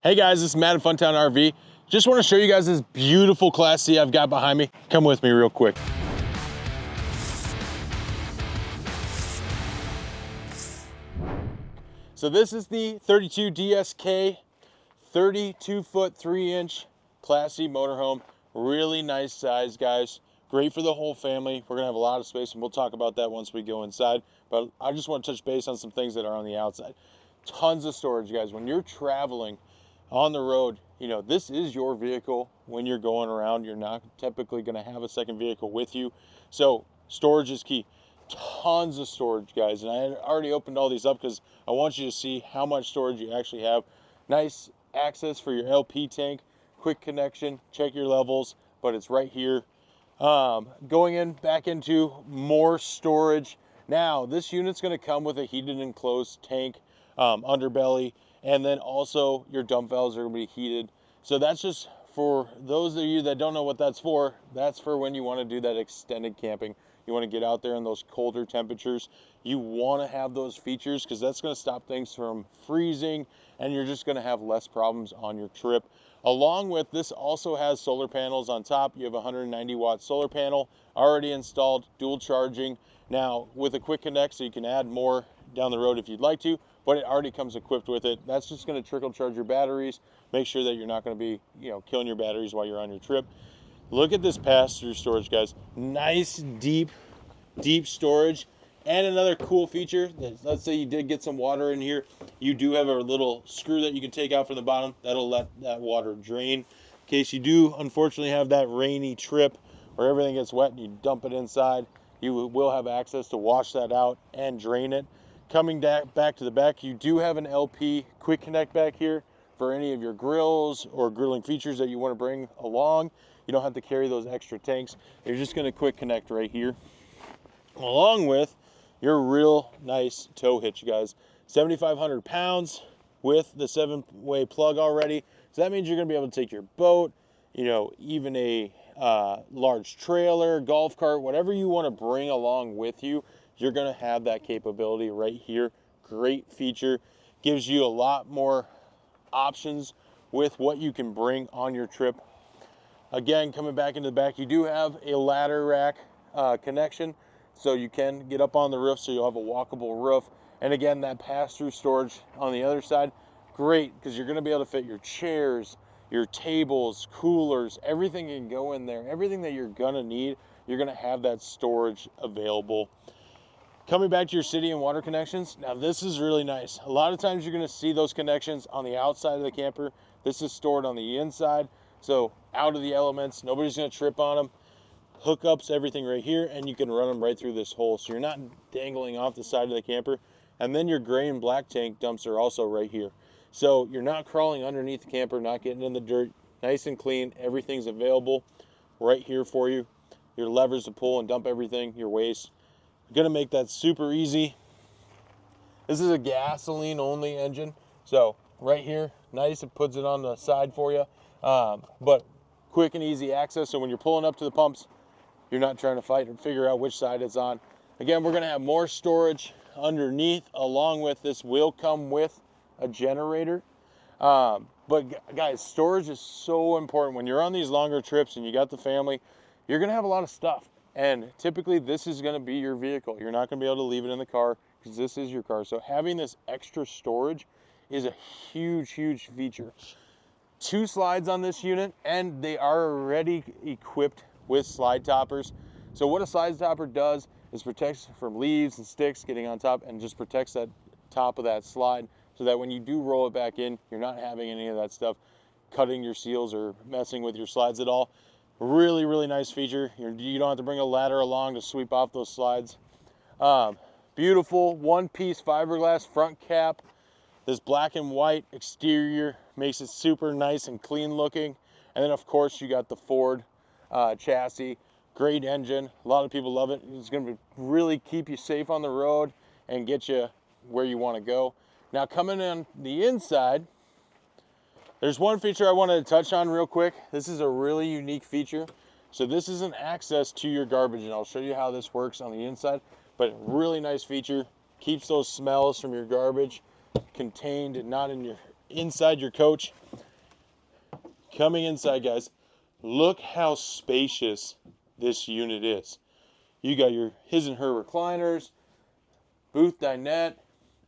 Hey guys, this is Matt at Funtown RV. Just want to show you guys this beautiful Class C I've got behind me. Come with me real quick. So this is the 32DSK 32-foot 3-inch Class C motorhome. Really nice size, guys. Great for the whole family. We're gonna have a lot of space and we'll talk about that once we go inside. But I just want to touch base on some things that are on the outside. Tons of storage, guys. When you're traveling on the road, you know, this is your vehicle when you're going around. You're not typically going to have a second vehicle with you. So storage is key. Tons of storage, guys. And I had already opened all these up because I want you to see how much storage you actually have. Nice access for your LP tank, quick connection, check your levels, but it's right here. Going back into more storage. Now, this unit's going to come with a heated enclosed tank, underbelly, and then also your dump valves are going to be heated. So that's just for those of you that don't know what that's for. That's for when you want to do that extended camping. You want to get out there in those colder temperatures. You want to have those features because that's going to stop things from freezing and you're just going to have less problems on your trip. Along with this also has solar panels on top. You have a 190 watt solar panel already installed, dual charging. Now with a quick connect, so you can add more down the road if you'd like to, but it already comes equipped with it. That's just going to trickle charge your batteries. Make sure that you're not going to be, killing your batteries while you're on your trip. Look at this pass-through storage, guys. Nice, deep storage. And another cool feature, let's say you did get some water in here, you do have a little screw that you can take out from the bottom. That'll let that water drain. In case you do, unfortunately, have that rainy trip where everything gets wet and you dump it inside, you will have access to wash that out and drain it. Coming back to the back, you do have an LP quick connect back here for any of your grills or grilling features that you want to bring along. You don't have to carry those extra tanks. You're just going to quick connect right here, along with your real nice tow hitch, guys. 7,500 pounds with the 7-way plug already. So that means you're going to be able to take your boat, even a large trailer, golf cart, whatever you want to bring along with you. You're going to have that capability right here. Great feature. Gives you a lot more options with what you can bring on your trip. Again, coming back into the back, you do have a ladder rack connection, so you can get up on the roof, so you'll have a walkable roof. And again, that pass-through storage on the other side, great, because you're going to be able to fit your chairs, your tables, coolers, everything can go in there. Everything that you're going to need, you're going to have that storage available. Coming back to your city and water connections, now this is really nice. A lot of times you're going to see those connections on the outside of the camper. This is stored on the inside, so out of the elements, nobody's going to trip on them. Hookups, everything right here, and you can run them right through this hole, so you're not dangling off the side of the camper. And then your gray and black tank dumps are also right here, so you're not crawling underneath the camper, not getting in the dirt. Nice and clean. Everything's available right here for you. Your levers to pull and dump everything, your waste. Gonna make that super easy. This is a gasoline only engine, so right here, nice. It puts it on the side for you, but quick and easy access. So when you're pulling up to the pumps, you're not trying to fight and figure out which side it's on. Again, we're gonna have more storage underneath, along with this will come with a generator. But guys, storage is so important when you're on these longer trips and you got the family. You're gonna have a lot of stuff. And typically this is going to be your vehicle. You're not going to be able to leave it in the car because this is your car. So having this extra storage is a huge, huge feature. 2 slides on this unit, and they are already equipped with slide toppers. So what a slide topper does is protects from leaves and sticks getting on top, and just protects that top of that slide so that when you do roll it back in, you're not having any of that stuff cutting your seals or messing with your slides at all. Really, really nice feature. You don't have to bring a ladder along to sweep off those slides. Beautiful one-piece fiberglass front cap. This black and white exterior makes it super nice and clean looking. And then of course you got the Ford chassis. Great engine. A lot of people love it. It's going to really keep you safe on the road and get you where you want to go. Now coming on the inside, there's one feature I wanted to touch on real quick. This is a really unique feature. So this is an access to your garbage, and I'll show you how this works on the inside, but really nice feature. Keeps those smells from your garbage contained and not in your inside your coach. coming inside, guys, look how spacious this unit is. You got your his and her recliners, booth dinette.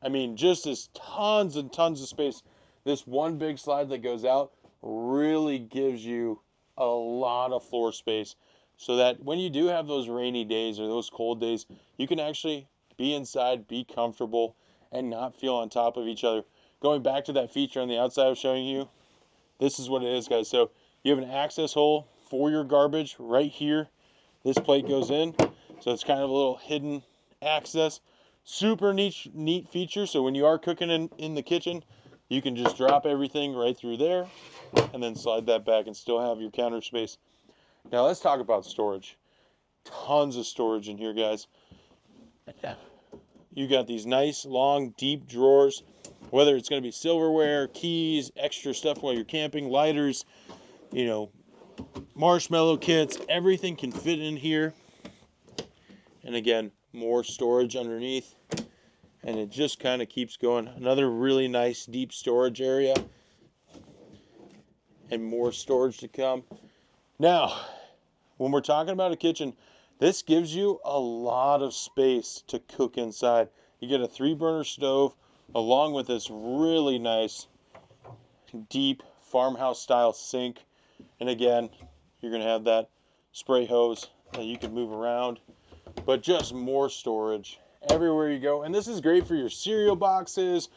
I mean, just as tons and tons of space. This one big slide that goes out really gives you a lot of floor space, so that when you do have those rainy days or those cold days, you can actually be inside, be comfortable, and not feel on top of each other. Going back to that feature on the outside I was showing you, this is what it is, guys. So you have an access hole for your garbage right here. This plate goes in, so it's kind of a little hidden access. Super neat feature. So when you are cooking in the kitchen, you can just drop everything right through there and then slide that back and still have your counter space. Now let's talk about storage. Tons of storage in here, guys. You got these nice, long, deep drawers, whether it's going to be silverware, keys, extra stuff while you're camping, lighters, you know, marshmallow kits, everything can fit in here. And again, more storage underneath, and it just kind of keeps going. Another really nice deep storage area, and more storage to come. Now, when we're talking about a kitchen, this gives you a lot of space to cook inside. You get a 3-burner stove along with this really nice deep farmhouse style sink, and again, you're going to have that spray hose that you can move around, but just more storage everywhere you go. And this is great for your cereal boxes,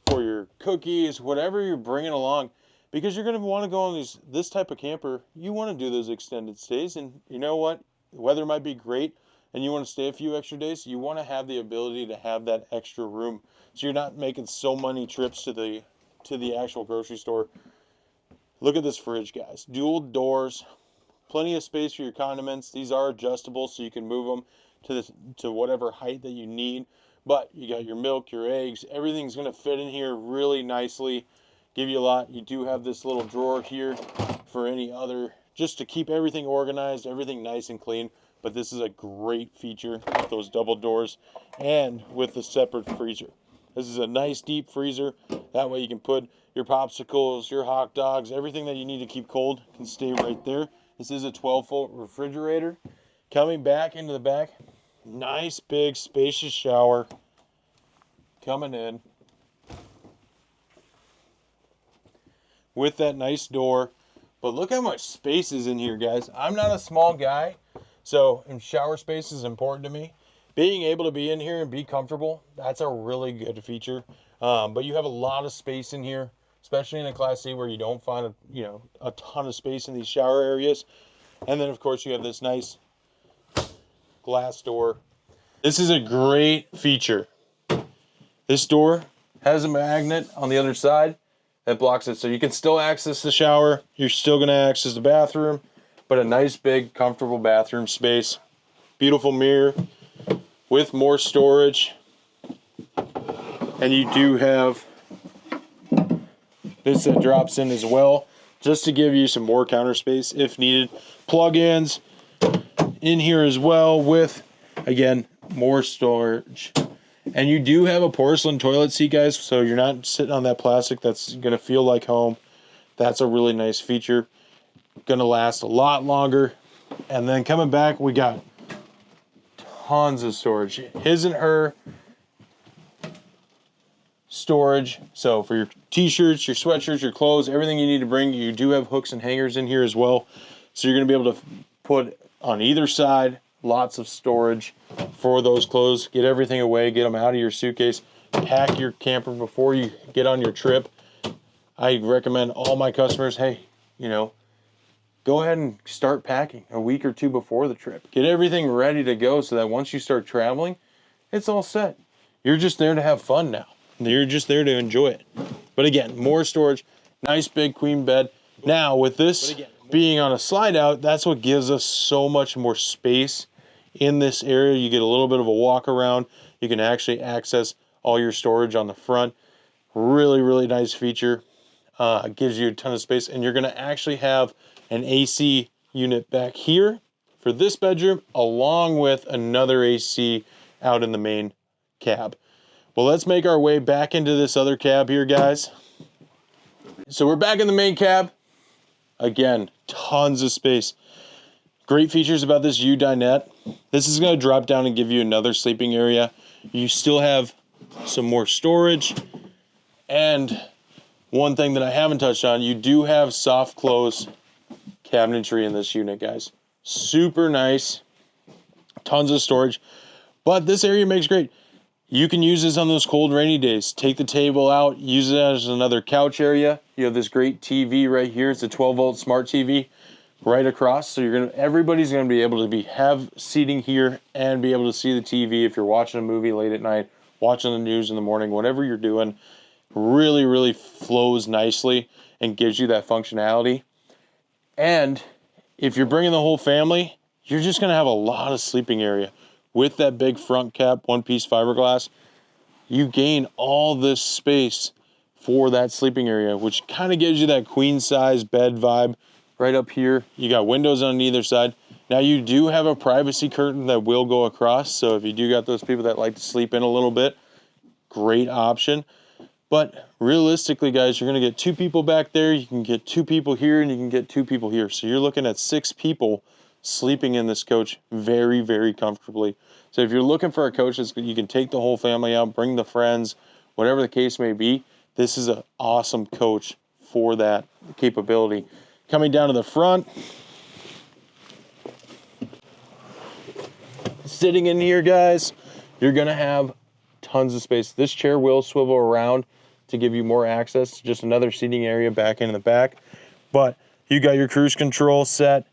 for your cookies, whatever you're bringing along, because you're going to want to go on this type of camper. You want to do those extended stays, and you know what? The weather might be great and you want to stay a few extra days. You want to have the ability to have that extra room, so you're not making so many trips to the actual grocery store. Look at this fridge, guys. Dual doors, plenty of space for your condiments. These are adjustable, so you can move them to whatever height that you need. But you got your milk, your eggs, everything's going to fit in here really nicely. Give you a lot. You do have this little drawer here for any other, just to keep everything organized, everything nice and clean. But this is a great feature with those double doors and with the separate freezer. This is a nice deep freezer. That way you can put your popsicles, your hot dogs, everything that you need to keep cold can stay right there. This is a 12-volt refrigerator. Coming back into the back, nice big spacious shower coming in with that nice door. But look how much space is in here, guys. I'm not a small guy, so shower space is important to me. Being able to be in here and be comfortable, that's a really good feature. But you have a lot of space in here, especially in a Class C where you don't find a ton of space in these shower areas. And then of course you have this nice glass door. This is a great feature. This door has a magnet on the other side that blocks it, so you can still access the shower. You're still going to access the bathroom, but a nice big comfortable bathroom space. Beautiful mirror with more storage. And you do have this that drops in as well, just to give you some more counter space if needed. Plug-ins in here as well with, again, more storage. And you do have a porcelain toilet seat, guys, so you're not sitting on that plastic. That's going to feel like home. That's a really nice feature. Going to last a lot longer. And then coming back, we got tons of storage. His and her storage. So for your t-shirts, your sweatshirts, your clothes, everything you need to bring, you do have hooks and hangers in here as well. So you're going to be able to put on either side lots of storage for those clothes. Get everything away, get them out of your suitcase, pack your camper before you get on your trip. I recommend all my customers, hey, go ahead and start packing a week or two before the trip. Get everything ready to go so that once you start traveling, it's all set. You're just there to have fun now. You're just there to enjoy it. But again, more storage, nice big queen bed. Now with this being on a slide out, that's what gives us so much more space in this area. You get a little bit of a walk around. You can actually access all your storage on the front. Really, really nice feature. It gives you a ton of space, and you're going to actually have an AC unit back here for this bedroom, along with another AC out in the main cab. Well, let's make our way back into this other cab here, guys. So we're back in the main cab. Again, tons of space. Great features about this U dinette. This is going to drop down and give you another sleeping area. You still have some more storage. And one thing that I haven't touched on, you do have soft close cabinetry in this unit, guys. Super nice. Tons of storage. But this area makes great. You can use this on those cold, rainy days. Take the table out, use it as another couch area. You have this great TV right here. It's a 12-volt smart TV right across. So everybody's gonna be able to have seating here and be able to see the TV if you're watching a movie late at night, watching the news in the morning, whatever you're doing. Really, really flows nicely and gives you that functionality. And if you're bringing the whole family, you're just gonna have a lot of sleeping area. With that big front cap, one-piece fiberglass, you gain all this space for that sleeping area, which kind of gives you that queen size bed vibe. Right up here, you got windows on either side. Now you do have a privacy curtain that will go across, so if you do got those people that like to sleep in a little bit, great option. But realistically, guys, you're gonna get 2 people back there, you can get 2 people here, and you can get 2 people here. So you're looking at 6 people sleeping in this coach very, very comfortably. So if you're looking for a coach that you can take the whole family out, bring the friends, whatever the case may be, this is an awesome coach for that capability. Coming down to the front, sitting in here, guys, you're gonna have tons of space. This chair will swivel around to give you more access, just another seating area back in the back. But you got your cruise control set,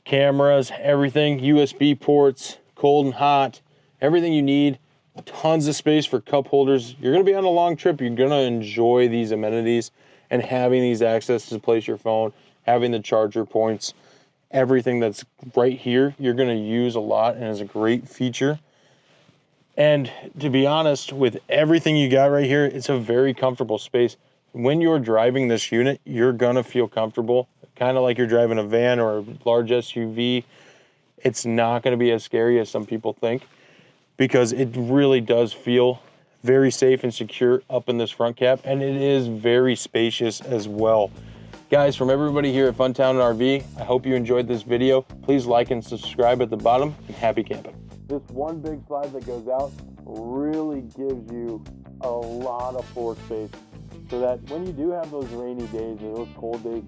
cameras, everything, USB ports, cold and hot, everything you need. Tons of space for cup holders. You're gonna be on a long trip. You're gonna enjoy these amenities and having these access to place your phone, having the charger points, everything that's right here, you're gonna use a lot and is a great feature. And to be honest, with everything you got right here, it's a very comfortable space. When you're driving this unit, you're gonna feel comfortable, kind of like you're driving a van or a large SUV. It's not gonna be as scary as some people think, because it really does feel very safe and secure up in this front cap, and it is very spacious as well. Guys, from everybody here at Funtown RV, I hope you enjoyed this video. Please like and subscribe at the bottom, and happy camping. This one big slide that goes out really gives you a lot of floor space, so that when you do have those rainy days or those cold days,